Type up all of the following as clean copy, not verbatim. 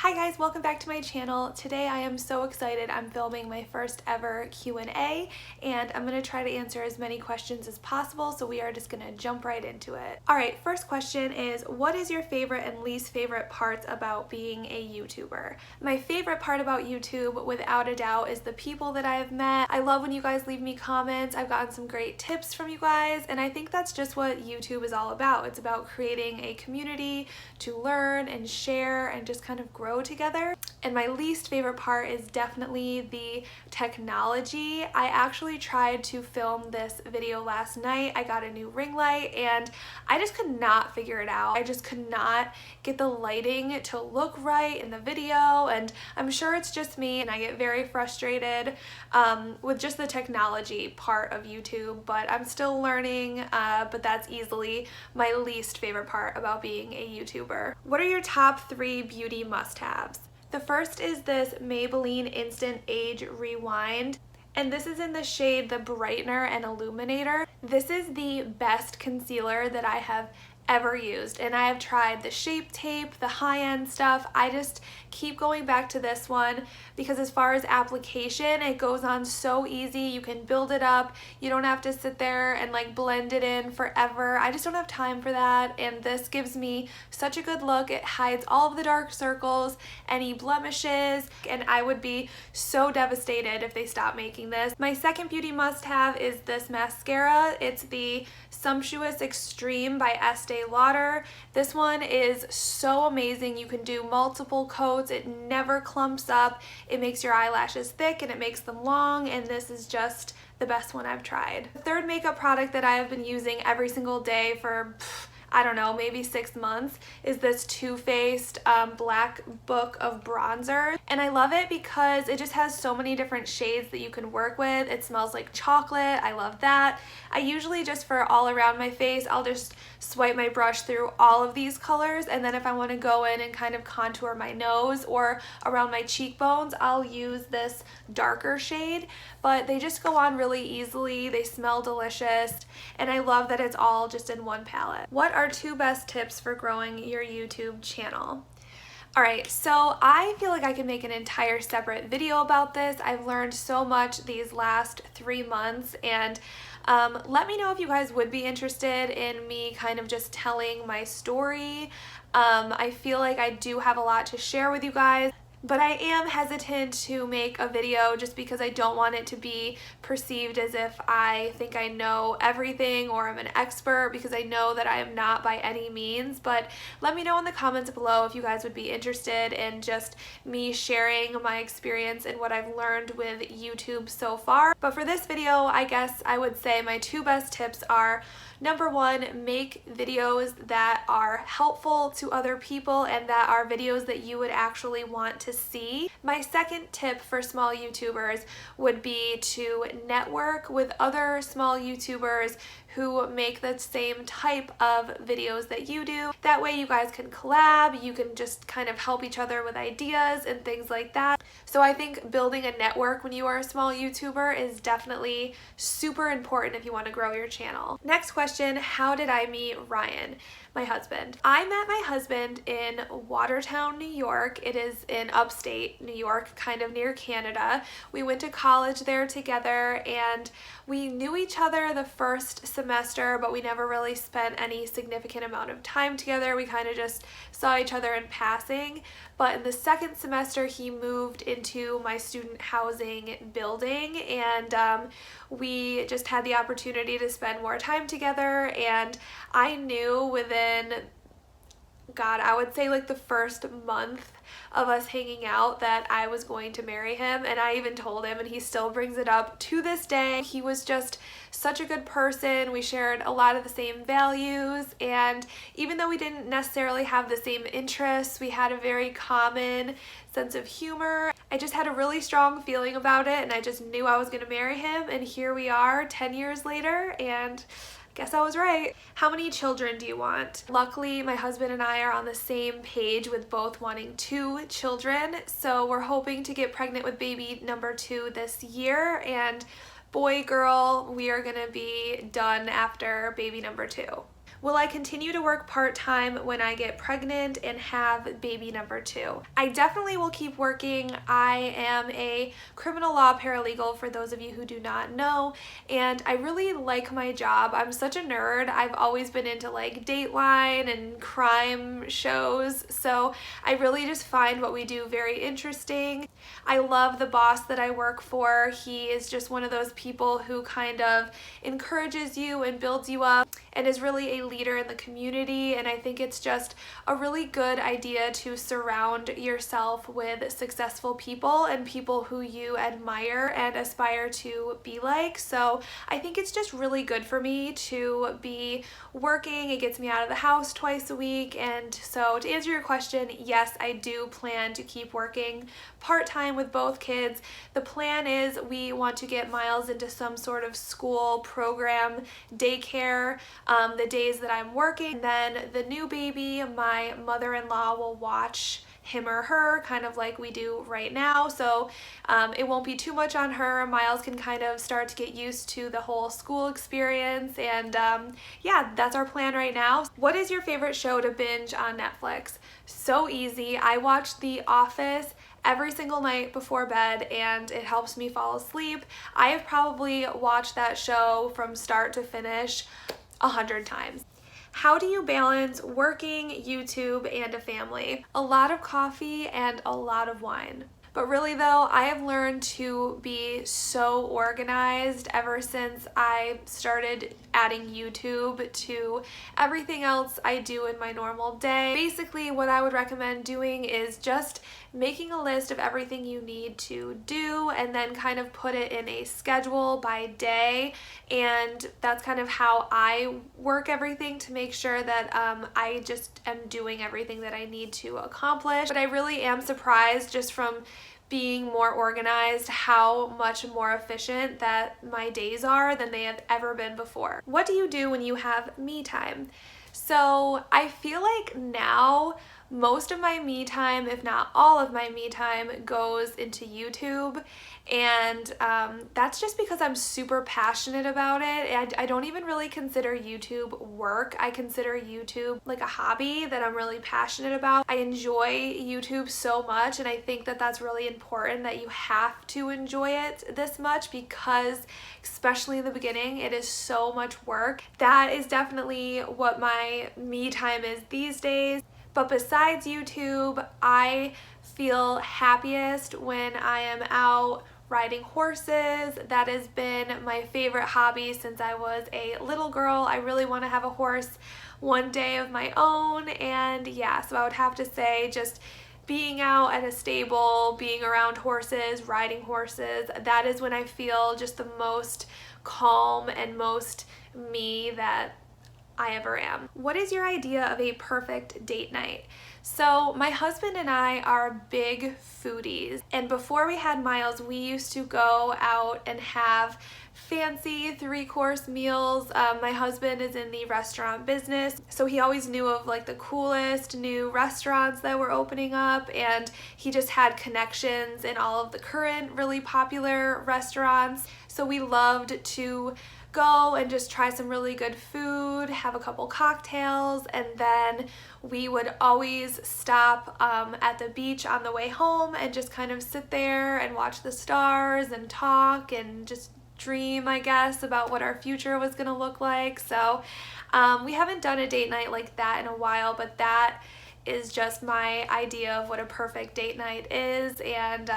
Hi guys, welcome back to my channel. Today I am so excited. I'm filming my first ever Q&A and I'm going to try to answer as many questions as possible, so we are just going to jump right into it. Alright, first question is, what is your favorite and least favorite parts about being a YouTuber? My favorite part about YouTube, without a doubt, is the people that I have met. I love when you guys leave me comments. I've gotten some great tips from you guys, and I think that's just what YouTube is all about. It's about creating a community to learn and share and just kind of grow together. And my least favorite part is definitely the technology. I actually tried to film this video last night. I got a new ring light and I just could not figure it out. I just could not get the lighting to look right in the video, and I'm sure it's just me and I get very frustrated with just the technology part of YouTube, but I'm still learning, but that's easily my least favorite part about being a YouTuber. What are your top 3 beauty must-haves? The first is this Maybelline Instant Age Rewind, and this is in the shade the Brightener and Illuminator. This is the best concealer that I have ever used, and I have tried the Shape Tape, the high-end stuff. I just keep going back to this one because as far as application, it goes on so easy. You can build it up. You don't have to sit there and like blend it in forever. I just don't have time for that, and this gives me such a good look. It hides all of the dark circles, any blemishes, and I would be so devastated if they stopped making this. My second beauty must-have is this mascara. It's the Sumptuous Extreme by Estee Lauder. This one is so amazing. You can do multiple coats. It never clumps up. It makes your eyelashes thick and it makes them long, and this is just the best one I've tried. The third makeup product that I have been using every single day for I don't know, maybe 6 months is this Too Faced Black Book of Bronzer. And I love it because it just has so many different shades that you can work with. It smells like chocolate. I love that. I usually just for all around my face, I'll just swipe my brush through all of these colors, and then if I want to go in and kind of contour my nose or around my cheekbones, I'll use this darker shade. But they just go on really easily. They smell delicious, and I love that it's all just in one palette. What are 2 best tips for growing your YouTube channel? Alright, so I feel like I can make an entire separate video about this. I've learned so much these last 3 months, and let me know if you guys would be interested in me kind of just telling my story. I feel like I do have a lot to share with you guys, but I am hesitant to make a video just because I don't want it to be perceived as if I think I know everything or I'm an expert, because I know that I am not by any means. But let me know in the comments below if you guys would be interested in just me sharing my experience and what I've learned with YouTube so far. But for this video, I guess I would say my 2 best tips are: number 1, make videos that are helpful to other people and that are videos that you would actually want to see. My second tip for small YouTubers would be to network with other small YouTubers who make the same type of videos that you do. That way you guys can collab, you can just kind of help each other with ideas and things like that. So I think building a network when you are a small YouTuber is definitely super important if you want to grow your channel. Next question, how did I meet Ryan, my husband? I met my husband in Watertown, New York. It is in upstate New York, kind of near Canada. We went to college there together, and we knew each other the first semester, but we never really spent any significant amount of time together. We kind of just saw each other in passing. But in the second semester, he moved into my student housing building, and we just had the opportunity to spend more time together. And I knew within, God, I would say like the first month of us hanging out that I was going to marry him, and I even told him, and he still brings it up to this day. He was just such a good person. We shared a lot of the same values, and even though we didn't necessarily have the same interests, we had a very common sense of humor. I just had a really strong feeling about it, and I just knew I was going to marry him, and here we are 10 years later, and guess I was right. How many children do you want? Luckily, my husband and I are on the same page with both wanting 2 children, so we're hoping to get pregnant with baby number 2 this year, and boy, girl, we are gonna be done after baby number 2. Will I continue to work part-time when I get pregnant and have baby number 2? I definitely will keep working. I am a criminal law paralegal, for those of you who do not know, and I really like my job. I'm such a nerd. I've always been into like Dateline and crime shows, so I really just find what we do very interesting. I love the boss that I work for. He is just one of those people who kind of encourages you and builds you up and is really a leader in the community, and I think it's just a really good idea to surround yourself with successful people and people who you admire and aspire to be like. So I think it's just really good for me to be working. It gets me out of the house twice a week, and so to answer your question, yes, I do plan to keep working part-time with both kids. The plan is we want to get Miles into some sort of school program, daycare, the days that I'm working. And then the new baby, my mother-in-law will watch him or her, kind of like we do right now, so it won't be too much on her. Miles can kind of start to get used to the whole school experience, and yeah, that's our plan right now. What is your favorite show to binge on Netflix? So easy. I watch The Office every single night before bed, and it helps me fall asleep. I have probably watched that show from start to finish 100 times. How do you balance working, YouTube, and a family? A lot of coffee and a lot of wine. But really though, I have learned to be so organized ever since I started adding YouTube to everything else I do in my normal day. Basically, what I would recommend doing is just making a list of everything you need to do and then kind of put it in a schedule by day, and that's kind of how I work everything to make sure that I just am doing everything that I need to accomplish. But I really am surprised just from being more organized how much more efficient that my days are than they have ever been before. What do you do when you have me time? So I feel like now most of my me time, if not all of my me time, goes into YouTube, and that's just because I'm super passionate about it. I don't even really consider YouTube work. I consider YouTube like a hobby that I'm really passionate about. I enjoy YouTube so much, and I think that that's really important, that you have to enjoy it this much, because especially in the beginning, it is so much work. That is definitely what my me time is these days. But besides YouTube, I feel happiest when I am out riding horses. That has been my favorite hobby since I was a little girl. I really want to have a horse one day of my own, and yeah, so I would have to say just being out at a stable, being around horses, riding horses, that is when I feel just the most calm and most me that I ever am. What is your idea of a perfect date night? So my husband and I are big foodies, and before we had Miles, we used to go out and have fancy 3-course meals. My husband is in the restaurant business, so he always knew of like the coolest new restaurants that were opening up, and he just had connections in all of the current really popular restaurants. So we loved to go and just try some really good food, have a couple cocktails, and then we would always stop at the beach on the way home and just kind of sit there and watch the stars and talk and just dream, I guess, about what our future was gonna look like. So we haven't done a date night like that in a while, but that is just my idea of what a perfect date night is, and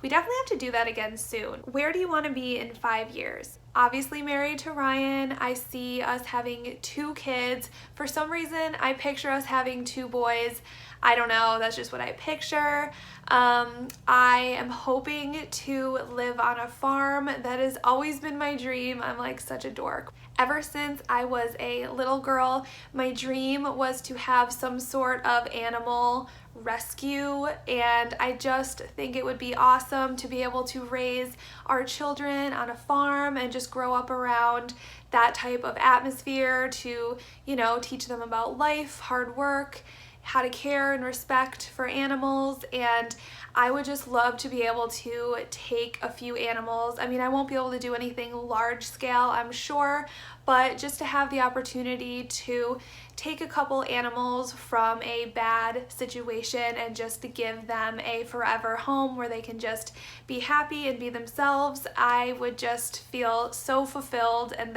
we definitely have to do that again soon. Where do you want to be in 5 years? Obviously married to Ryan. I see us having 2 kids. For some reason, I picture us having 2 boys. I don't know, that's just what I picture. I am hoping to live on a farm. That has always been my dream. I'm like such a dork. Ever since I was a little girl, my dream was to have some sort of animal rescue, and I just think it would be awesome to be able to raise our children on a farm and just grow up around that type of atmosphere, to, you know, teach them about life, hard work, how to care and respect for animals, and I would just love to be able to take a few animals. I mean, I won't be able to do anything large scale, I'm sure, but just to have the opportunity to take a couple animals from a bad situation and just to give them a forever home where they can just be happy and be themselves, I would just feel so fulfilled, and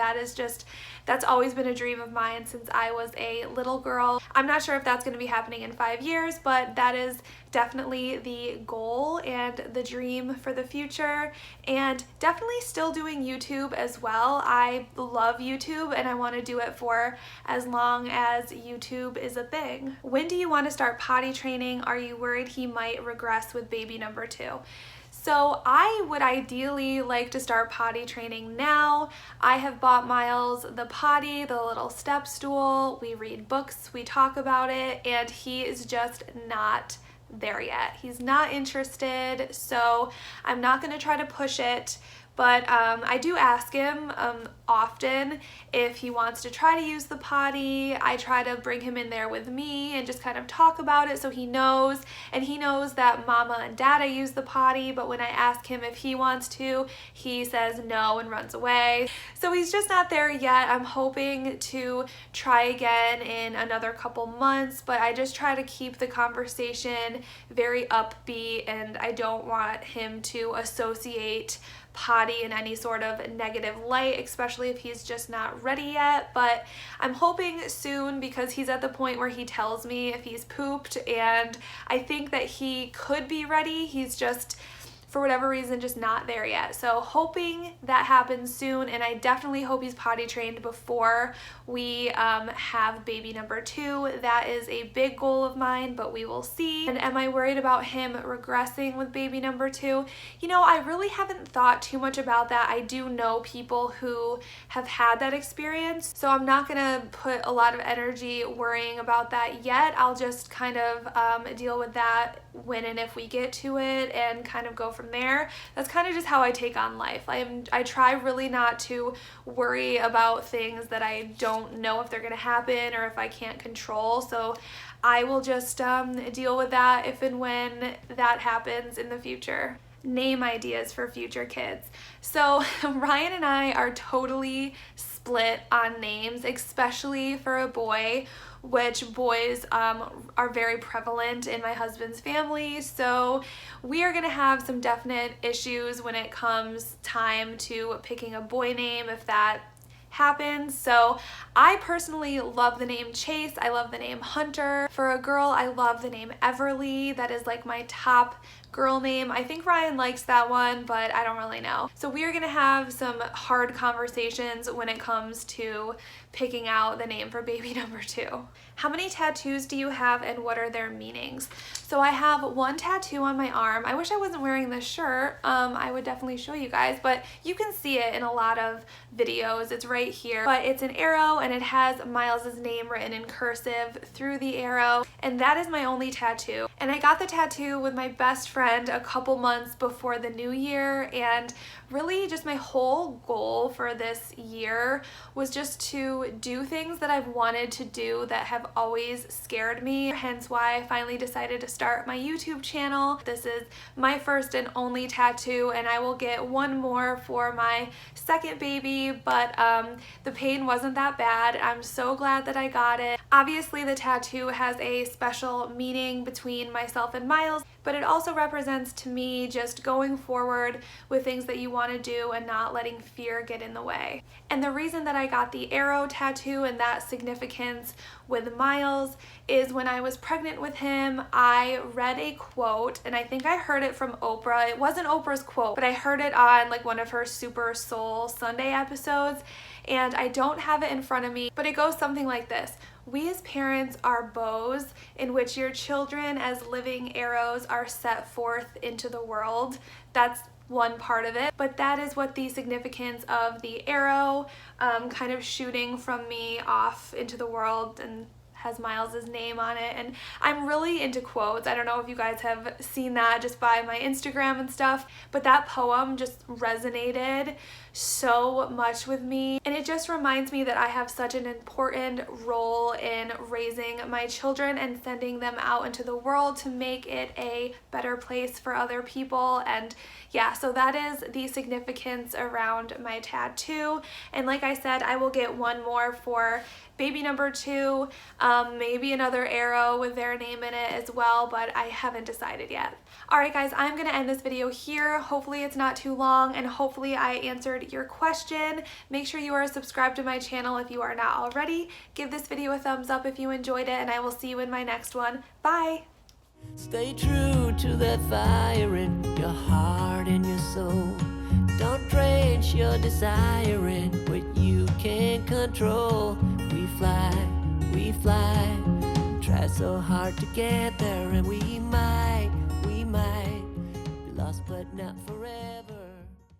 that's always been a dream of mine since I was a little girl. I'm not sure if that's going to be happening in 5 years, but that is definitely the goal and the dream for the future, and definitely still doing YouTube as well. I love YouTube and I want to do it for as long as YouTube is a thing. When do you want to start potty training? Are you worried he might regress with baby number 2? So I would ideally like to start potty training now. I have bought Miles the potty, the little step stool. We read books, we talk about it, and he is just not there yet. He's not interested, so I'm not going to try to push it. But I do ask him often if he wants to try to use the potty. I try to bring him in there with me and just kind of talk about it so he knows. And he knows that Mama and Dada use the potty, but when I ask him if he wants to, he says no and runs away. So he's just not there yet. I'm hoping to try again in another couple months, but I just try to keep the conversation very upbeat, and I don't want him to associate potty in any sort of negative light, especially if he's just not ready yet. But I'm hoping soon, because he's at the point where he tells me if he's pooped, and I think that he could be ready. He's just, for whatever reason, just not there yet. So hoping that happens soon, and I definitely hope he's potty trained before we have baby number 2. That is a big goal of mine, but we will see. And am I worried about him regressing with baby number 2? You know, I really haven't thought too much about that. I do know people who have had that experience, so I'm not gonna put a lot of energy worrying about that yet. I'll just kind of deal with that when and if we get to it and kind of go from there. That's kind of just how I take on life. I try really not to worry about things that I don't know if they're gonna happen or if I can't control. So I will just deal with that if and when that happens in the future. Name ideas for future kids. So Ryan and I are totally split on names, especially for a boy, which boys are very prevalent in my husband's family. So we are gonna have some definite issues when it comes time to picking a boy name, if that happens. So I personally love the name Chase. I love the name Hunter. For a girl, I love the name Everly. That is like my top girl name. I think Ryan likes that one, but I don't really know. So we are gonna have some hard conversations when it comes to picking out the name for baby number 2. How many tattoos do you have and what are their meanings? So I have one tattoo on my arm. I wish I wasn't wearing this shirt. I would definitely show you guys, but you can see it in a lot of videos. It's right here, but it's an arrow and it has Miles's name written in cursive through the arrow, and that is my only tattoo. And I got the tattoo with my best friend a couple months before the new year, and really just my whole goal for this year was just to do things that I've wanted to do that have always scared me, hence why I finally decided to start my YouTube channel. This is my first and only tattoo, and I will get one more for my second baby, but the pain wasn't that bad. I'm so glad that I got it. Obviously the tattoo has a special meaning between myself and Miles, but it also represents to me just going forward with things that you want to do and not letting fear get in the way. And the reason that I got the arrow tattoo and that significance with Miles is when I was pregnant with him, I read a quote, and I think I heard it from Oprah. It wasn't Oprah's quote, but I heard it on like one of her Super Soul Sunday episodes, and I don't have it in front of me, but it goes something like this. We as parents are bows in which your children as living arrows are set forth into the world. That's one part of it, but that is what the significance of the arrow kind of shooting from me off into the world and has Miles's name on it, and I'm really into quotes. I don't know if you guys have seen that just by my Instagram and stuff, but that poem just resonated so much with me, and it just reminds me that I have such an important role in raising my children and sending them out into the world to make it a better place for other people. And yeah, so that is the significance around my tattoo. And like I said, I will get one more for baby number 2, maybe another arrow with their name in it as well, but I haven't decided yet. Alright guys, I'm going to end this video here. Hopefully it's not too long, and hopefully I answered your question. Make sure you are subscribed to my channel if you are not already. Give this video a thumbs up if you enjoyed it, and I will see you in my next one. Bye! Stay true to that fire in your heart and your soul. Don't drench your desire in what you can't control. We fly, try so hard to get there, and we might be lost but not forever.